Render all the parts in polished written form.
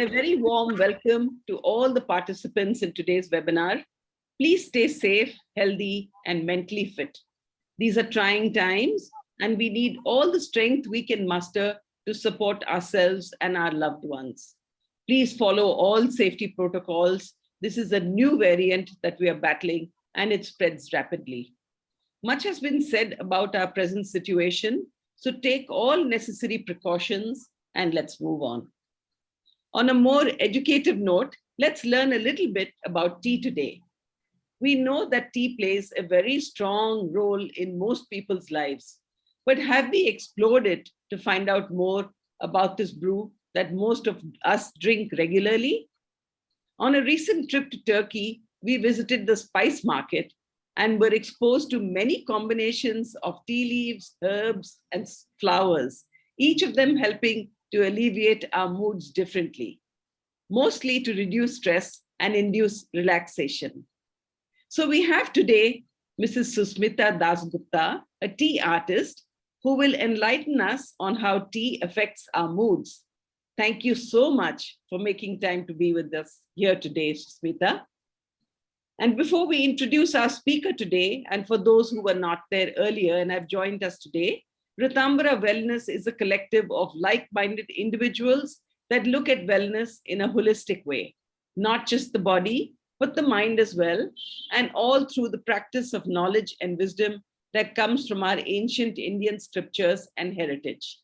a very warm welcome to all the participants in today's webinar. Please stay safe, healthy, and mentally fit. These are trying times, and we need all the strength we can muster to support ourselves and our loved ones. Please follow all safety protocols. This is a new variant that we are battling, and it spreads rapidly. Much has been said about our present situation, so take all necessary precautions and let's move on. On a more educative note, let's learn a little bit about tea today. We know that tea plays a very strong role in most people's lives, but have we explored it to find out more about this brew that most of us drink regularly? On a recent trip to Turkey, we visited the spice market and were exposed to many combinations of tea leaves, herbs, and flowers, each of them helping to alleviate our moods differently, mostly to reduce stress and induce relaxation. So we have today Mrs. Susmita Dasgupta, a tea artist, who will enlighten us on how tea affects our moods. Thank you so much for making time to be with us here today, Susmita. And before we introduce our speaker today, and for those who were not there earlier and have joined us today, Ritambara Wellness is a collective of like-minded individuals that look at wellness in a holistic way, not just the body, but the mind as well, and all through the practice of knowledge and wisdom that comes from our ancient Indian scriptures and heritage.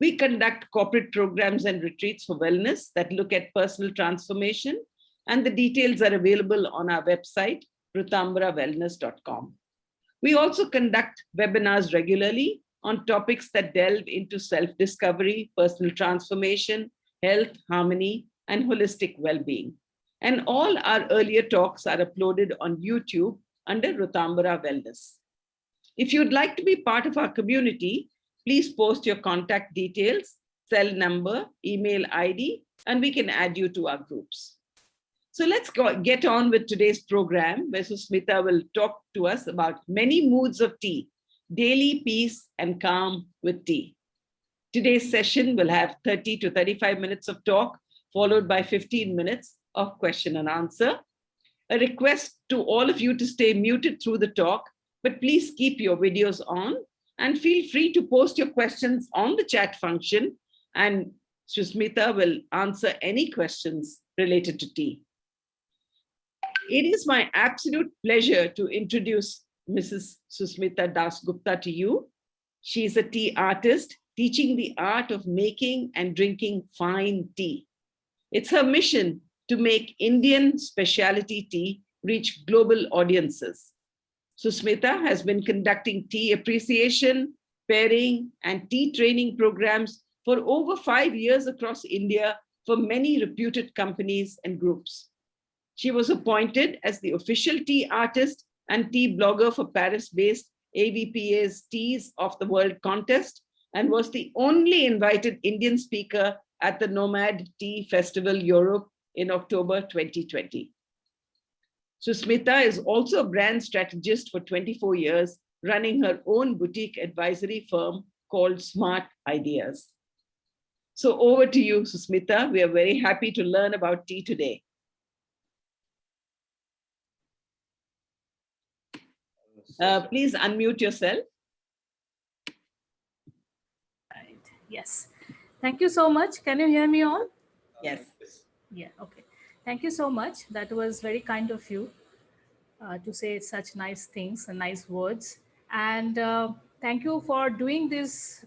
We conduct corporate programs and retreats for wellness that look at personal transformation, and the details are available on our website, ritambara.wellness.com. We also conduct webinars regularly on topics that delve into self-discovery, personal transformation, health, harmony, and holistic well-being. And all our earlier talks are uploaded on YouTube under Ritambara Wellness. If you'd like to be part of our community, please post your contact details, cell number, email ID, and we can add you to our groups. So let's get on with today's program, where Susmita will talk to us about many moods of tea, daily peace and calm with tea. Today's session will have 30 to 35 minutes of talk, followed by 15 minutes of question and answer. A request to all of you to stay muted through the talk, but please keep your videos on and feel free to post your questions on the chat function, and Susmita will answer any questions related to tea. It is my absolute pleasure to introduce Mrs. Susmita Dasgupta to you. She is a tea artist teaching the art of making and drinking fine tea. It's her mission to make Indian specialty tea reach global audiences. Susmita has been conducting tea appreciation, pairing, and tea training programs for over 5 years across India for many reputed companies and groups. She was appointed as the official tea artist and tea blogger for Paris-based AVPA's Teas of the World contest, and was the only invited Indian speaker at the Nomad Tea Festival Europe in October 2020. Susmita is also a brand strategist for 24 years, running her own boutique advisory firm called Smart Ideas. So over to you, Susmita. We are very happy to learn about tea today. Please unmute yourself. Right. Yes. Thank you so much. Can you hear me all? Yes. Yeah. Okay. Thank you so much. That was very kind of you to say such nice things and nice words. And thank you for doing this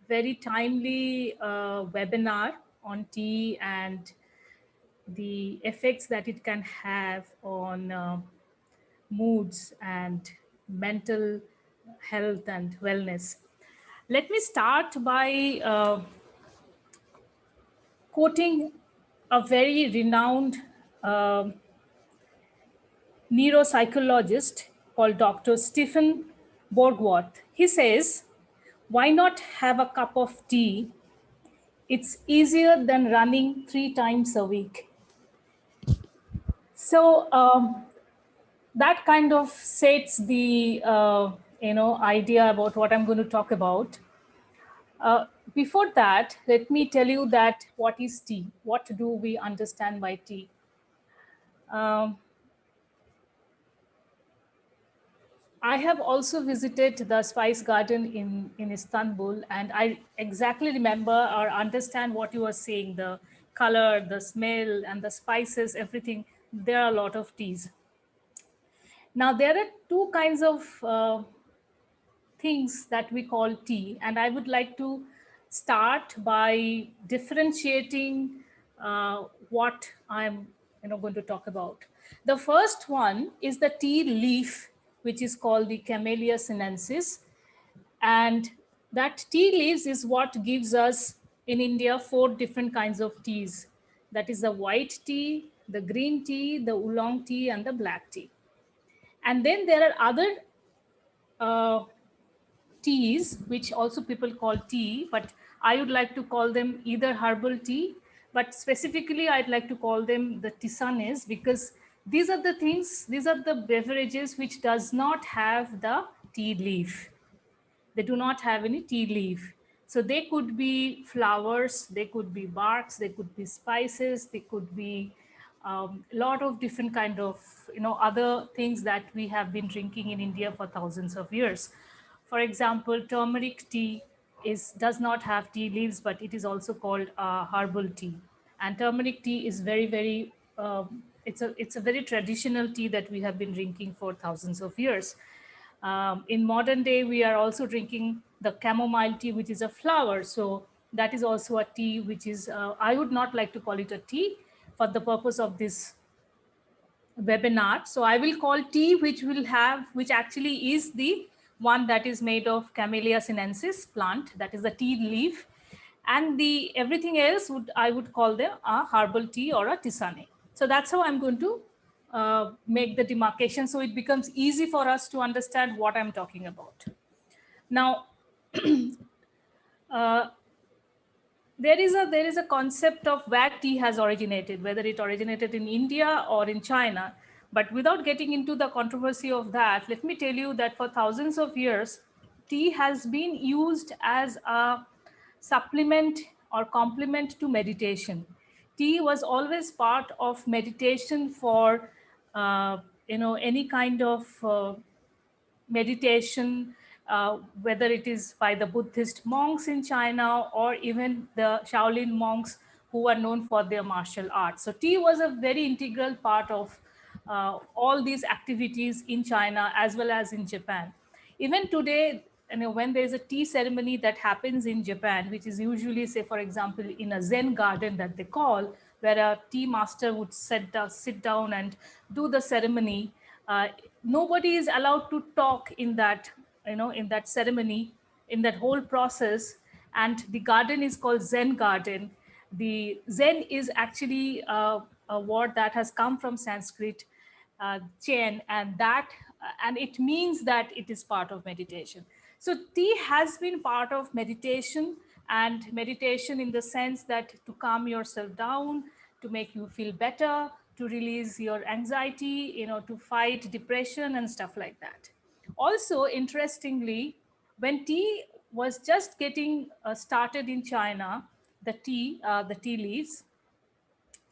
very timely webinar on tea and the effects that it can have on moods and mental health and wellness. Let me start by quoting a very renowned neuropsychologist called Dr. Stephen Borgwarth. He says, "Why not have a cup of tea? It's easier than running 3 times a week." So that kind of sets the idea about what I'm going to talk about. Before that, let me tell you that what is tea? What do we understand by tea? Um, I have also visited the Spice Garden in Istanbul, and I exactly remember or understand what you were saying, the color, the smell, and the spices, everything. There are a lot of teas. Now, there are two kinds of things that we call tea, and I would like to start by differentiating what I'm going to talk about. The first one is the tea leaf, which is called the Camellia sinensis, and that tea leaves is what gives us in India 4 different kinds of teas. That is the white tea, the green tea, the oolong tea, and the black tea. And then there are other uh, teas, which also people call tea, but I would like to call them either herbal tea, but specifically I'd like to call them the tisanes, because these are the things, these are the beverages which does not have the tea leaf. They do not have any tea leaf. So they could be flowers, they could be barks, they could be spices, they could be a lot of different kind of other things that we have been drinking in India for thousands of years. For example, turmeric tea does not have tea leaves, but it is also called herbal tea. And turmeric tea is very it's a very traditional tea that we have been drinking for thousands of years. In modern day, we are also drinking the chamomile tea, which is a flower. So that is also a tea, which is, I would not like to call it a tea for the purpose of this webinar. So I will call tea, which actually is the one that is made of Camellia sinensis plant, that is the tea leaf. And the everything else I would call them a herbal tea or a tisane. So that's how I'm going to make the demarcation, so it becomes easy for us to understand what I'm talking about. Now, uh, there is a concept of where tea has originated, whether it originated in India or in China. But without getting into the controversy of that, let me tell you that for thousands of years, tea has been used as a supplement or complement to meditation. Tea was always part of meditation for any kind of meditation, whether it is by the Buddhist monks in China or even the Shaolin monks who are known for their martial arts. So tea was a very integral part of all these activities in China as well as in Japan. Even today, when there is a tea ceremony that happens in Japan, which is usually, say, for example, in a Zen garden that they call, where a tea master would sit down and do the ceremony. Nobody is allowed to talk in that, in that ceremony, in that whole process. And the garden is called Zen garden. The Zen is actually a word that has come from Sanskrit, Chen, and it means that it is part of meditation. So tea has been part of meditation, and meditation in the sense that to calm yourself down, to make you feel better, to release your anxiety, to fight depression and stuff like that. Also, interestingly, when tea was just getting started in China, the tea leaves,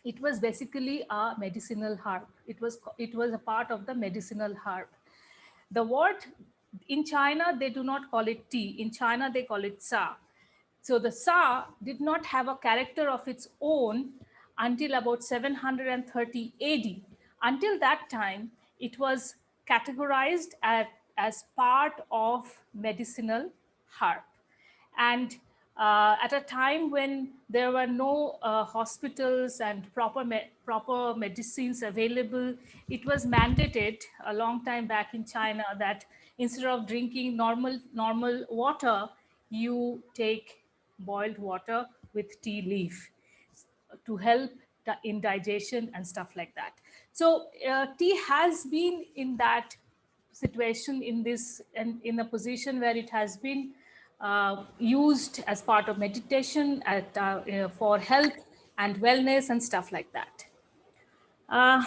it was basically a medicinal herb. It was a part of the medicinal herb. The word in China, they do not call it tea. In China, they call it sa. So the sa did not have a character of its own until about 730 AD. Until that time, it was categorized as part of medicinal herb. And at a time when there were no hospitals and proper medicines available, it was mandated a long time back in China that instead of drinking normal water, you take boiled water with tea leaf to help in digestion and stuff like that. So tea has been in that situation, in this, and in a position where it has been used as part of meditation for health and wellness and stuff like that. Uh,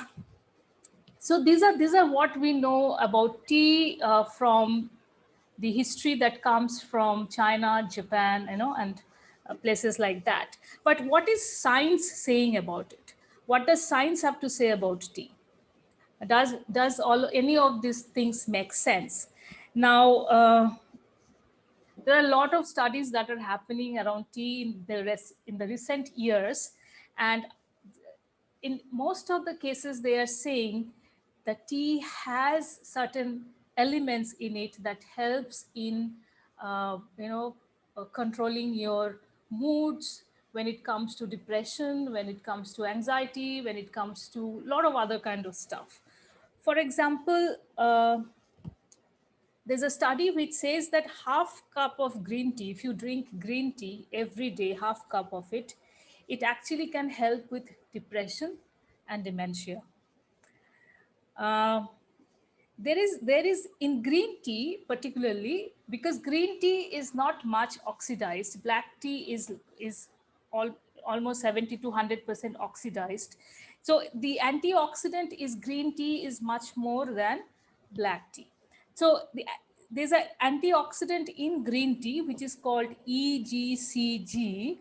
so these are what we know about tea from the history that comes from China, Japan, and places like that. But what is science saying about it? What does science have to say about tea? Does any of these things make sense? Now, there are a lot of studies that are happening around tea in the recent years, and in most of the cases they are saying that tea has certain elements in it that helps in controlling your moods when it comes to depression, when it comes to anxiety, when it comes to a lot of other kind of stuff. For example, there's a study which says that half cup of green tea, if you drink green tea every day, half cup of it, it actually can help with depression and dementia. Uh, there is in green tea particularly, because green tea is not much oxidized. Black tea is all, almost 70 to 100% oxidized. So the antioxidant is green tea is much more than black tea. So there's an antioxidant in green tea which is called EGCG,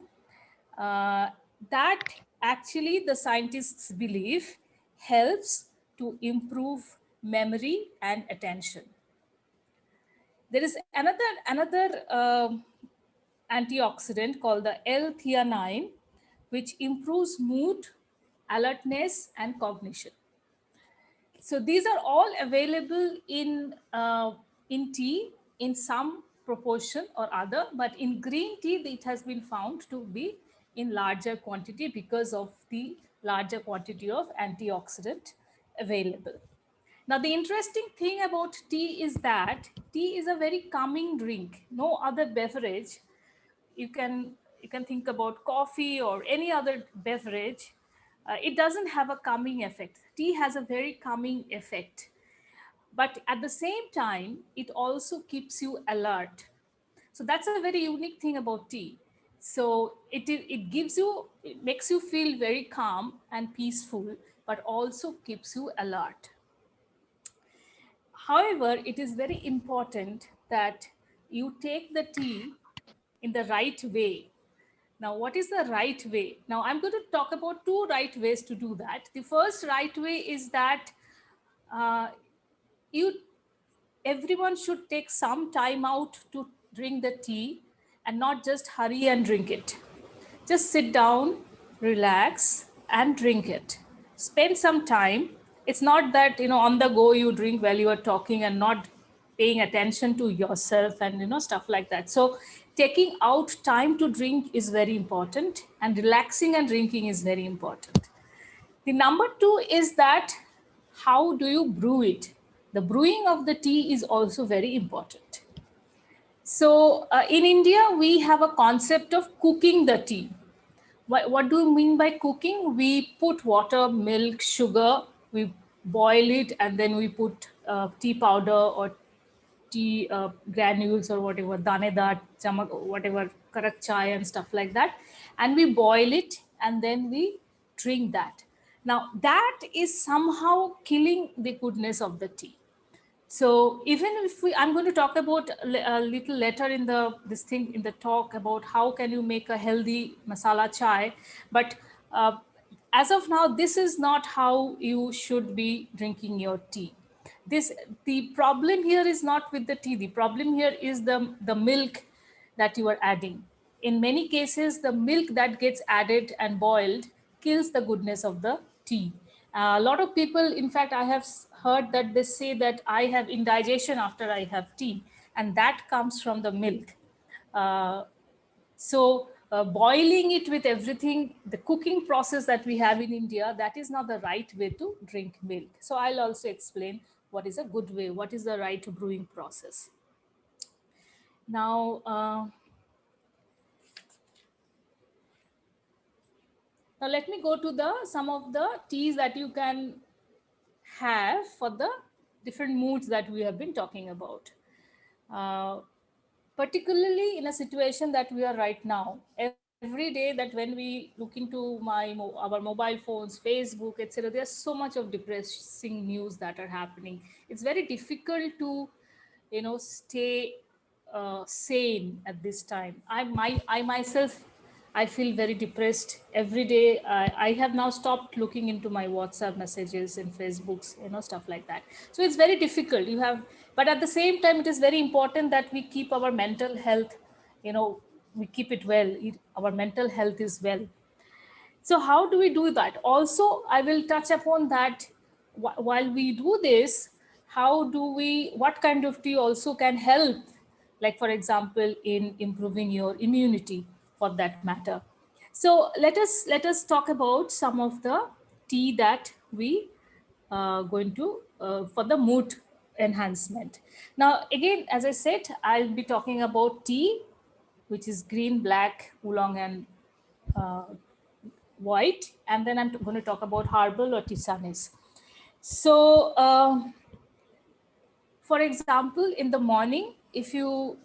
that actually the scientists believe helps to improve memory and attention. There is another antioxidant called the L-theanine, which improves mood, alertness, and cognition. So these are all available in tea in some proportion or other, but in green tea it has been found to be in larger quantity because of the larger quantity of antioxidant available. Now the interesting thing about tea is that tea is a very calming drink. No other beverage, you can think about coffee or any other beverage, it doesn't have a calming effect. Tea has a very calming effect, but at the same time it also keeps you alert. So that's a very unique thing about tea. So it makes you feel very calm and peaceful, but also keeps you alert. However, it is very important that you take the tea in the right way. Now, what is the right way? Now, I'm going to talk about two right ways to do that. The first right way is that uh, you everyone should take some time out to drink the tea and not just hurry and drink it. Just sit down, relax, and drink it. Spend some time. It's not that, on the go you drink while you are talking and not paying attention to yourself and, stuff like that. So taking out time to drink is very important, and relaxing and drinking is very important. The number two is that how do you brew it? The brewing of the tea is also very important. So in India, we have a concept of cooking the tea. What do we mean by cooking? We put water, milk, sugar, we boil it, and then we put tea powder or tea granules or whatever, danedar, chamak, whatever, karak chai and stuff like that. And we boil it and then we drink that. Now that is somehow killing the goodness of the tea. So even if I'm going to talk about a little later in this thing in the talk about how can you make a healthy masala chai, but as of now, this is not how you should be drinking your tea. The problem here is not with the tea. The problem here is the milk that you are adding. In many cases, the milk that gets added and boiled kills the goodness of the tea. A lot of people, in fact, I have heard that they say that I have indigestion after I have tea, and that comes from the milk. So boiling it with everything, the cooking process that we have in India, that is not the right way to drink milk. So I'll also explain what is a good way, what is the right brewing process. Now, now let me go to some of the teas that you can have for the different moods that we have been talking about. Particularly in a situation that we are right now, every day that when we look into our mobile phones, Facebook, etc., there's so much of depressing news that are happening. It's very difficult to stay sane at this time. I myself, I feel very depressed every day. I have now stopped looking into my WhatsApp messages and Facebooks, stuff like that. So it's very difficult. But at the same time, it is very important that we keep our mental health, we keep it well. Our mental health is well. So how do we do that? Also, I will touch upon that while we do this, what kind of tea also can help, like for example, in improving your immunity for that matter. So let us talk about some of the tea that we going to for the mood enhancement. Now, again, as I said, I'll be talking about tea, which is green, black, oolong, and uh, white, and then I'm going to talk about herbal or tisanes. So, for example, in the morning, if you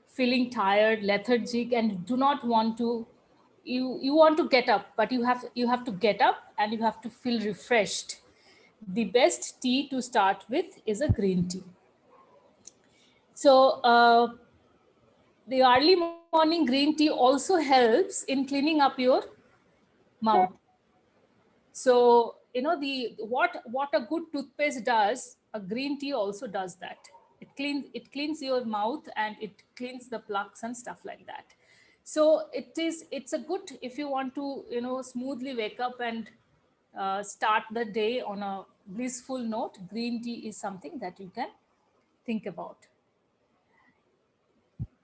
feeling tired, lethargic, and do not want to, you want to get up, but you have to get up and you have to feel refreshed. The best tea to start with is a green tea. So, the early morning green tea also helps in cleaning up your mouth. So the what a good toothpaste does, a green tea also does that. It cleans your mouth and it cleans the plaques and stuff like that. So it's a good, if you want to smoothly wake up and start the day on a blissful note. Green tea is something that you can think about.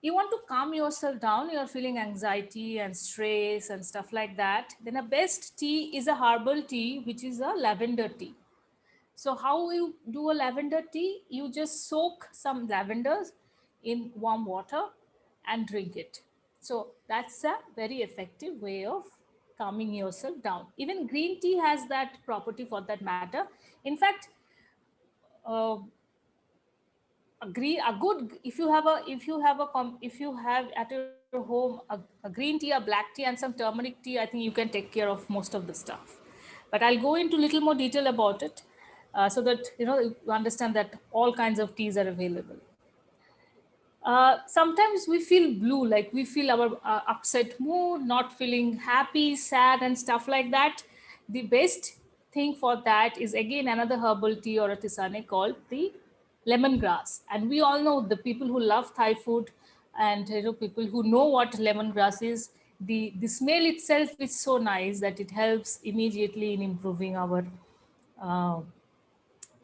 You want to calm yourself down, you're feeling anxiety and stress and stuff like that, then a best tea is a herbal tea, which is a lavender tea. So how you do a lavender tea? You just soak some lavenders in warm water and drink it. So that's a very effective way of calming yourself down. Even green tea has that property for that matter. In fact, uh, a good, if you have at your home a green tea, a black tea, and some turmeric tea, I think you can take care of most of the stuff. But I'll go into little more detail about it, so that you understand that all kinds of teas are available. Sometimes we feel blue, like we feel our upset mood, not feeling happy, sad, and stuff like that. The best thing for that is again another herbal tea or a tisane called the lemongrass. And we all know, the people who love Thai food and people who know what lemongrass is, the smell itself is so nice that it helps immediately in improving our uh,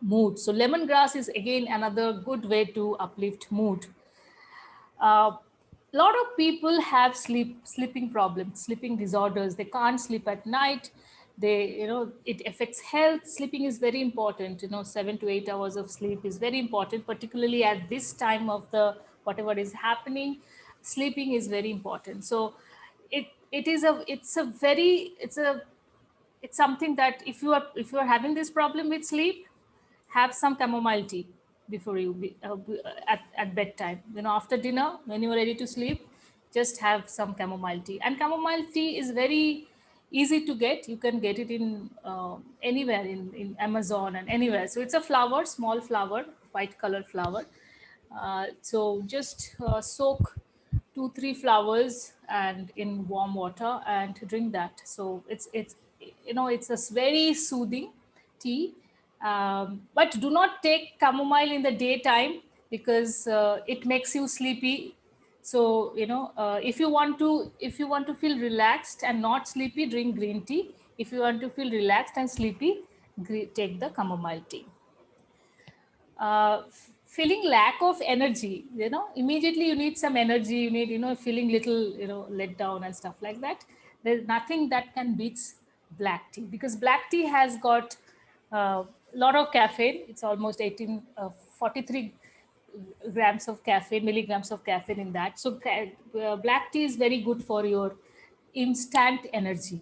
mood. So lemongrass is again another good way to uplift mood. A lot of people have sleeping problems, sleeping disorders. They can't sleep at night. It affects health. Sleeping is very important. 7 to 8 hours of sleep is very important, particularly at this time of the whatever is happening. Sleeping is very important. So it's something that if you are having this problem with sleep, have some chamomile tea before at bedtime. After dinner, when you are ready to sleep, just have some chamomile tea. And chamomile tea is very easy to get. You can get it in anywhere, in Amazon and anywhere. So it's a flower, small flower, white color flower. So just soak 2-3 flowers and in warm water and drink that. So it's a very soothing tea. But do not take chamomile in the daytime, because it makes you sleepy. So if you want to feel relaxed and not sleepy, drink green tea. If you want to feel relaxed and sleepy, take the chamomile tea. Feeling lack of energy, immediately you need some energy, you need, feeling little, let down and stuff like that. There's nothing that can beat black tea, because black tea has got a lot of caffeine. It's almost 43 grams of caffeine, milligrams of caffeine in that. So black tea is very good for your instant energy.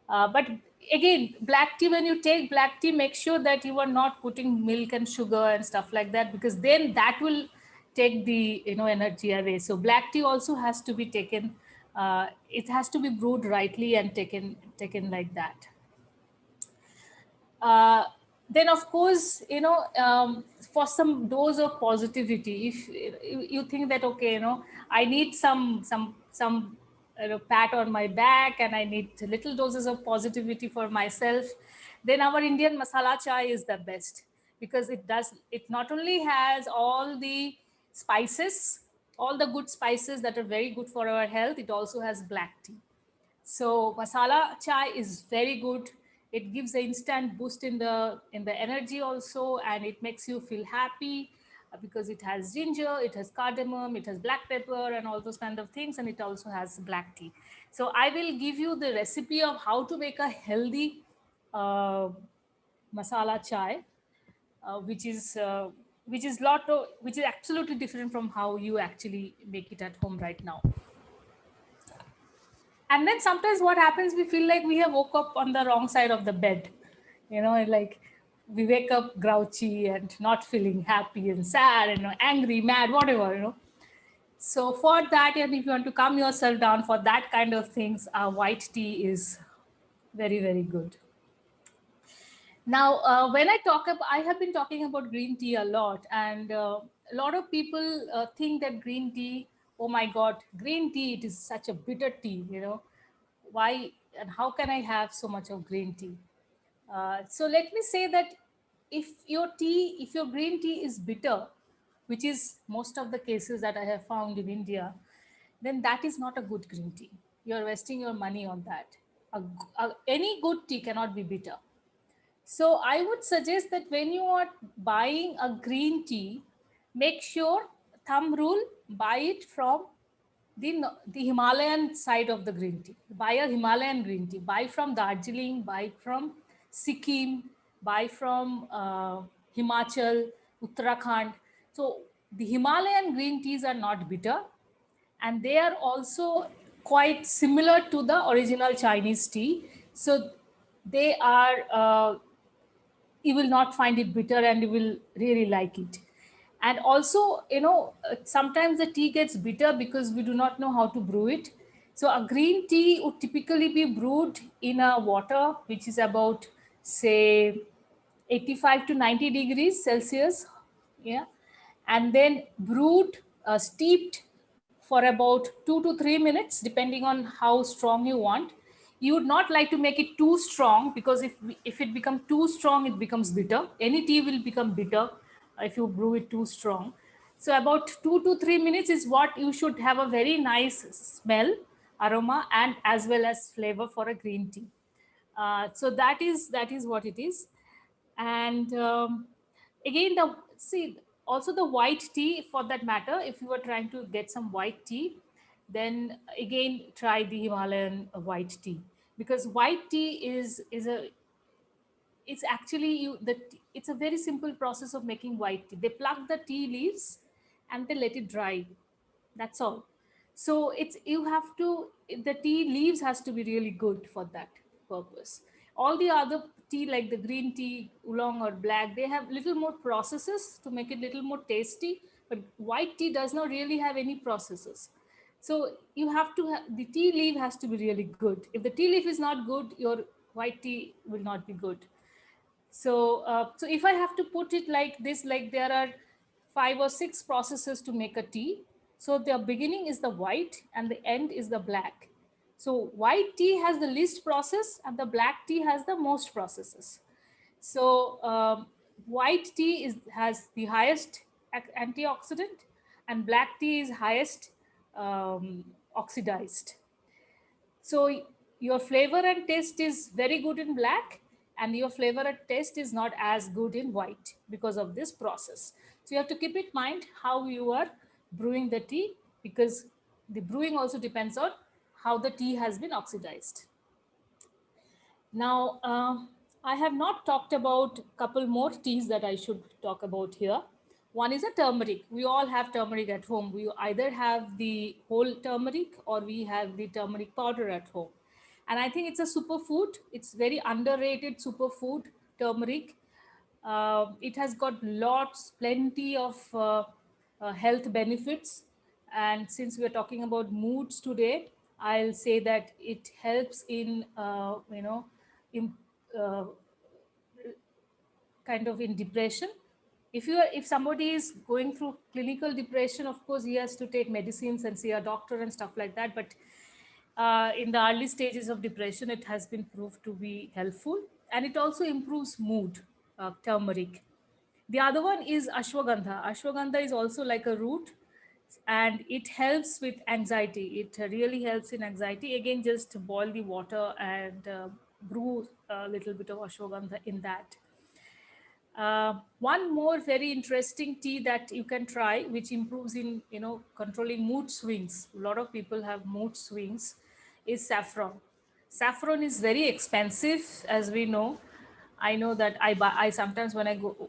But again, black tea, when you take black tea, make sure that you are not putting milk and sugar and stuff like that, because then that will take the energy away. So black tea also has to be taken. It has to be brewed rightly and taken like that. Uh, then of course, for some dose of positivity. If you think that, okay, I need some pat on my back, and I need little doses of positivity for myself, then our Indian masala chai is the best, because it not only has all the spices, all the good spices that are very good for our health, it also has black tea. So masala chai is very good. It gives the instant boost in the energy also, and it makes you feel happy, because it has ginger, it has cardamom, it has black pepper, and all those kind of things, and it also has black tea. So I will give you the recipe of how to make a healthy uh, masala chai, which is absolutely different from how you actually make it at home right now. And then sometimes what happens, we feel like we have woke up on the wrong side of the bed, like we wake up grouchy and not feeling happy and sad and angry, mad, whatever. So for that, and if you want to calm yourself down for that kind of things, white tea is very, very good. Now, when I have been talking about green tea a lot, and a lot of people think that green tea, oh my God, green tea, it is such a bitter tea. Why and how can I have so much of green tea? So let me say that if your green tea is bitter, which is most of the cases that I have found in India, then that is not a good green tea. You're wasting your money on that. Any good tea cannot be bitter. So I would suggest that when you are buying a green tea, make sure, thumb rule, buy it from the Himalayan side of the green tea. Buy a Himalayan green tea. Buy from Darjeeling, buy from Sikkim, buy from Himachal, Uttarakhand. So the Himalayan green teas are not bitter, and they are also quite similar to the original Chinese tea. So they are you will not find it bitter, and you will really like it. And also, sometimes the tea gets bitter because we do not know how to brew it. So a green tea would typically be brewed in a water which is about, say, 85 to 90 degrees Celsius, yeah, and then brewed, steeped for about 2 to 3 minutes, depending on how strong you want. You would not like to make it too strong, because if it becomes too strong, it becomes bitter. Any tea will become bitter if you brew it too strong. So about 2 to 3 minutes is what you should have a very nice smell, aroma, and as well as flavor for a green tea. So that is what it is. And again, the see also the white tea, for that matter, if you are trying to get some white tea, then again try the Himalayan white tea, because white tea is a it's actually it's a very simple process of making white tea. They pluck the tea leaves and they let it dry. That's all. So it's you have to the tea leaves has to be really good for that purpose. All the other tea, like the green tea, oolong or black, they have little more processes to make it little more tasty. But white tea does not really have any processes. So you have to the tea leaf has to be really good. If the tea leaf is not good, your white tea will not be good. So if I have to put it like this, like there are 5 or 6 processes to make a tea. So the beginning is the white and the end is the black. So white tea has the least process and the black tea has the most processes. So white tea has the highest antioxidant, and black tea is highest oxidized. So your flavor and taste is very good in black, and your flavor and taste is not as good in white because of this process. So you have to keep in mind how you are brewing the tea, because the brewing also depends on how the tea has been oxidized. Now, I have not talked about a couple more teas that I should talk about here. One is a turmeric. We all have turmeric at home. We either have the whole turmeric or we have the turmeric powder at home. And I think it's a superfood. It's very underrated superfood, turmeric. It has got plenty of health benefits. And since we're talking about moods today, I'll say that it helps in, in, uh, kind of in depression. if somebody is going through clinical depression, of course he has to take medicines and see a doctor and stuff like that. But in the early stages of depression, it has been proved to be helpful, and it also improves mood. Turmeric. The other one is ashwagandha. Ashwagandha is also like a root, and it helps with anxiety. It really helps in anxiety. Again, just boil the water and brew a little bit of ashwagandha in that. One more very interesting tea that you can try, which improves in controlling mood swings. A lot of people have mood swings. Is saffron. Saffron is very expensive, as we know. I know that I buy. I sometimes when I go,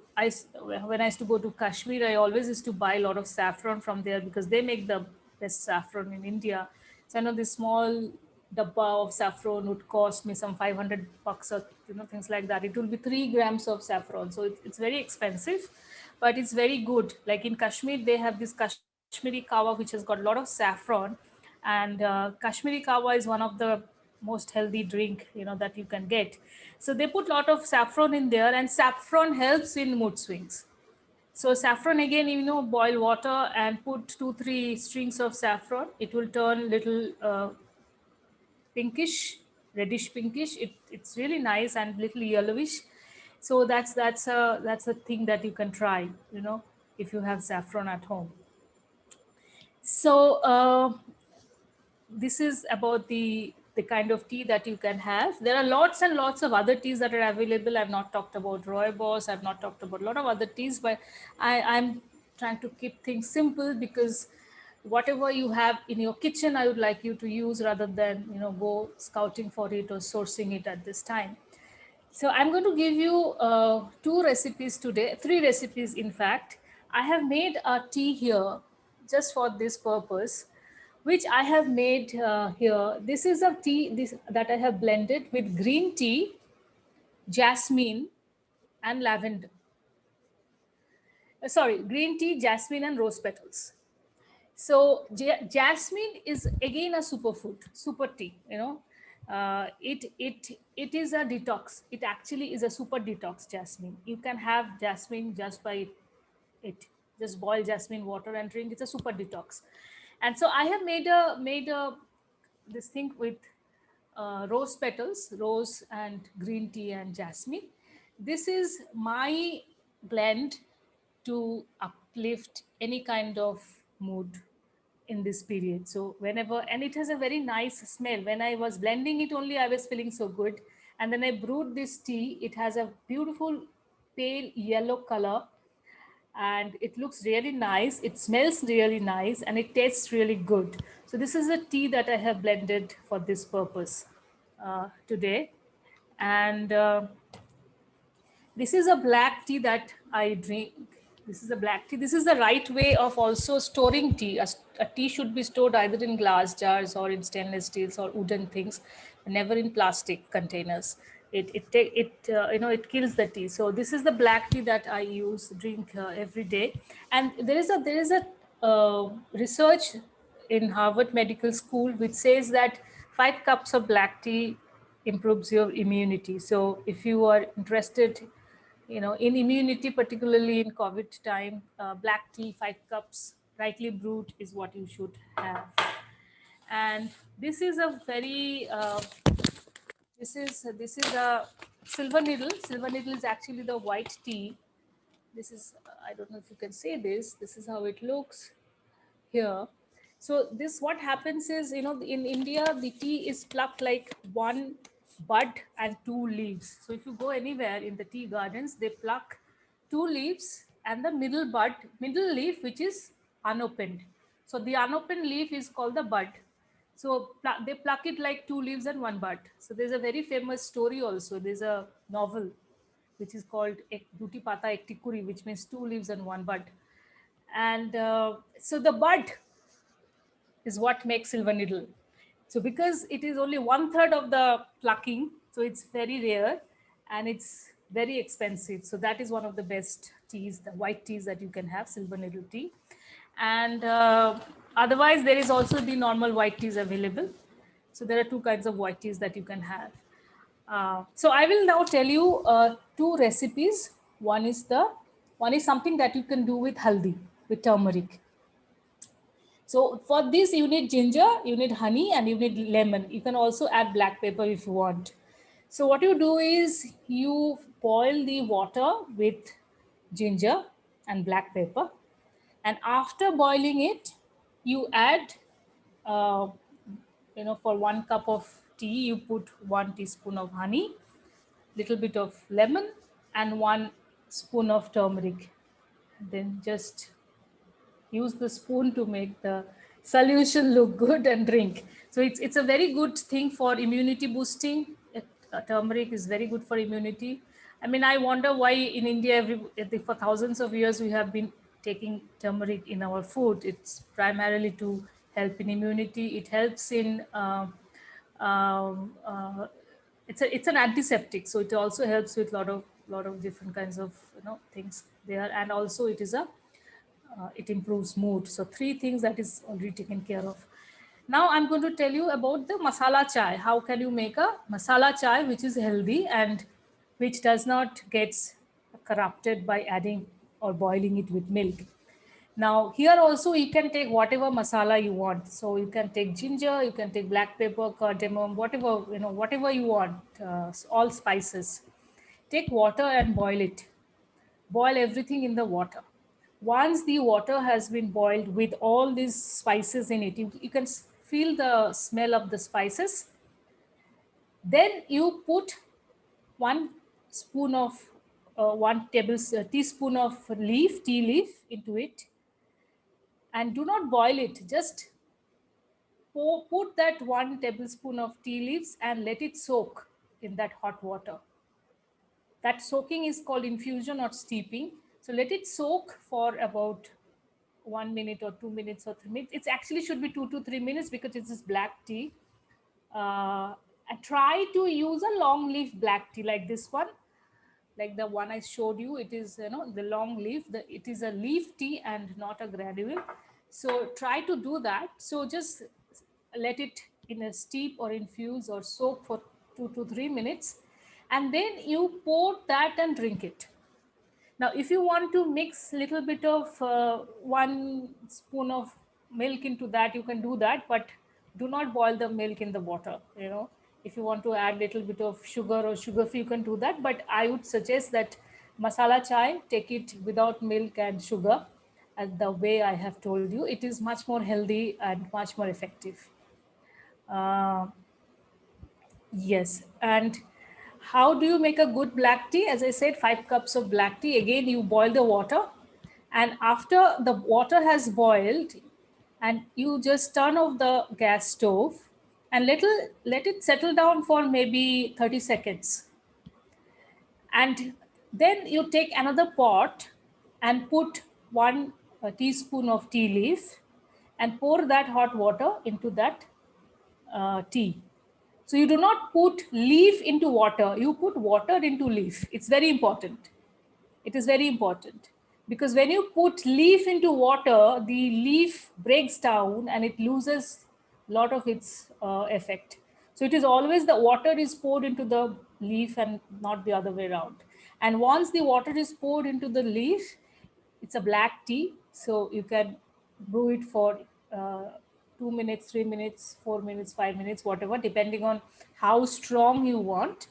when I used to go to Kashmir, I always used to buy a lot of saffron from there because they make the best saffron in India. So I know this small dabba of saffron would cost me some $500 or things like that. It will be 3 grams of saffron, so it's very expensive, but it's very good. Like in Kashmir, they have this Kashmiri kawa which has got a lot of saffron, and Kashmiri kawa is one of the most healthy drink that you can get. So they put a lot of saffron in there, and saffron helps in mood swings. So saffron, again, boil water and put 2-3 strings of saffron. It will turn little pinkish, reddish pinkish. It's really nice and little yellowish. So that's a thing that you can try, if you have saffron at home. So this is about the kind of tea that you can have. There are lots and lots of other teas that are available. I've not talked about rooibos. I've not talked about a lot of other teas, but I'm trying to keep things simple because whatever you have in your kitchen, I would like you to use rather than go scouting for it or sourcing it at this time. So I'm going to give you 2 recipes today, 3 recipes in fact. I have made a tea here just for this purpose, which I have made here. This is a tea that I have blended with green tea, jasmine, and lavender. Sorry, green tea, jasmine, and rose petals. So jasmine is again a superfood, super tea. It is a detox. It actually is a super detox. Jasmine. You can have jasmine just by it. Just boil jasmine water and drink. It's a super detox. And so I have made a this thing with rose petals, rose and green tea and jasmine. This is my blend to uplift any kind of mood in this period. So whenever, and it has a very nice smell. When I was blending it only, I was feeling so good. And then I brewed this tea. It has a beautiful pale yellow color, and it looks really nice. It smells really nice, and it tastes really good. So this is a tea that I have blended for this purpose today. And this is a black tea that I drink. This is a black tea. This is the right way of also storing tea. A tea should be stored either in glass jars or in stainless steels or wooden things, never in plastic containers. It kills the tea. So this is the black tea that I drink every day. And there is a research in Harvard Medical School which says that 5 cups of black tea improves your immunity. So if you are interested in immunity, particularly in COVID time, black tea, 5 cups, rightly brewed, is what you should have. And this is a very, this is a silver needle. Silver needle is actually the white tea. This is, I don't know if you can say this. This is how it looks here. So this, what happens is, in India, the tea is plucked like 1 bud and 2 leaves. So if you go anywhere in the tea gardens, they pluck 2 leaves and the middle leaf, which is unopened. So the unopened leaf is called the bud. So they pluck it like 2 leaves and 1 bud. So there's a very famous story also. There's a novel which is called Duti Pata Ekti Kuri, which means 2 leaves and 1 bud. And so the bud is what makes silver needle. So because it is only 1/3 of the plucking, so it's very rare and it's very expensive. So that is one of the best teas, the white teas that you can have, silver needle tea. And otherwise, there is also the normal white teas available. So there are 2 kinds of white teas that you can have. So I will now tell you 2 recipes. One One is something that you can do with haldi, with turmeric. So for this, you need ginger, you need honey, and you need lemon. You can also add black pepper if you want. So what you do is you boil the water with ginger and black pepper. And after boiling it, you add, uh, for 1 cup of tea, you put 1 teaspoon of honey, little bit of lemon, and 1 spoon of turmeric. Then just use the spoon to make the solution look good and drink. So it's a very good thing for immunity boosting. Turmeric is very good for immunity. I mean, I wonder why in India, for thousands of years, we have been taking turmeric in our food. It's primarily to help in immunity. It helps in, um, uh, it's an antiseptic. So it also helps with lot of different kinds of, things there. And also it is it improves mood. So 3 things that is already taken care of. Now I'm going to tell you about the masala chai. How can you make a masala chai which is healthy and which does not get corrupted by adding or boiling it with milk. Now here also you can take whatever masala you want. So you can take ginger, you can take black pepper, cardamom, whatever you want, all spices. Take water and boil it. Boil everything in the water. Once the water has been boiled with all these spices in it, you can feel the smell of the spices. Then you put 1 spoon of, 1 teaspoon of tea leaf into it, and do not boil it. Just put that 1 tablespoon of tea leaves and let it soak in that hot water. That soaking is called infusion or steeping. So let it soak for about 1 minute or 2 minutes or 3 minutes. It actually should be 2 to 3 minutes because it's black tea. And try to use a long leaf black tea like this one, like the one I showed you. It is, the long leaf. It is a leaf tea and not a granule. So try to do that. So just let it in a steep or infuse or soak for 2 to 3 minutes, and then you pour that and drink it. Now, if you want to mix little bit of 1 spoon of milk into that, you can do that, but do not boil the milk in the water. If you want to add little bit of sugar or sugar free, you can do that. But I would suggest that masala chai, take it without milk and sugar. And the way I have told you, it is much more healthy and much more effective. Uh, Yes. And how do you make a good black tea? As I said, 5 cups of black tea. Again, you boil the water. And after the water has boiled, and you just turn off the gas stove and let it settle down for maybe 30 seconds. And then you take another pot and put 1 teaspoon of tea leaf and pour that hot water into that tea. So you do not put leaf into water, you put water into leaf. It's very important. It is very important because when you put leaf into water, the leaf breaks down and it loses a lot of its effect. So it is always the water is poured into the leaf and not the other way around. And once the water is poured into the leaf, it's a black tea. So you can brew it for 2 minutes, 3 minutes, 4 minutes, 5 minutes, whatever, depending on how strong you want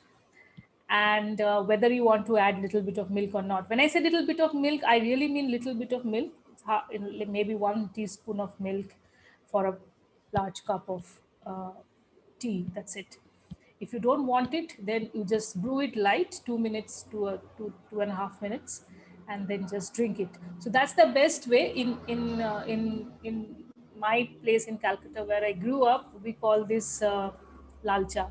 and whether you want to add little bit of milk or not. When I say little bit of milk, I really mean little bit of milk, maybe 1 teaspoon of milk for a large cup of tea. That's it. If you don't want it, then you just brew it light, 2 minutes to 2.5 minutes, and then just drink it. So that's the best way. In my place in Calcutta, where I grew up, we call this lal cha.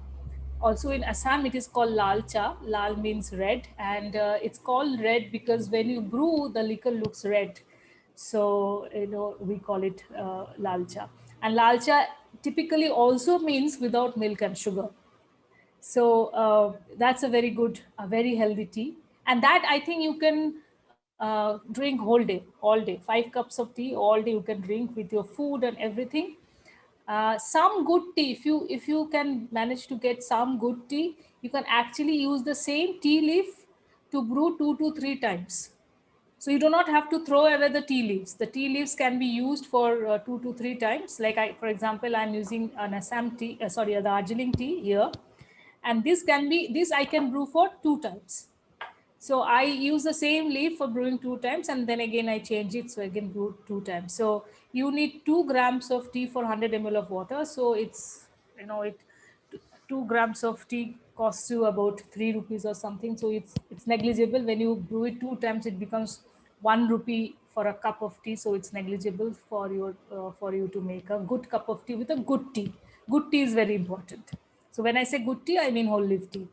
Also in Assam, it is called lal cha. Lal means red, and it's called red because when you brew, the liquor looks red. So we call it lal cha. And lal cha typically also means without milk and sugar. So that's a very good, a very healthy tea. And that I think you can drink whole day, all day. 5 cups of tea all day you can drink with your food and everything. Some good tea, if you can manage to get some good tea, you can actually use the same tea leaf to brew 2 to 3 times. So you do not have to throw away the tea leaves. The tea leaves can be used for 2 to 3 times. Like for example, I'm using an Assam tea, the Darjeeling tea here, and this I can brew for 2 times. So I use the same leaf for brewing 2 times, and then again I change it so I can brew 2 times. So you need 2 grams of tea for 100 ml of water. So it's, it 2 grams of tea costs you about 3 rupees or something. So it's negligible. When you brew it 2 times, it becomes 1 rupee for a cup of tea. So it's negligible for you to make a good cup of tea with a good tea. Good tea is very important. So when I say good tea, I mean whole leaf tea.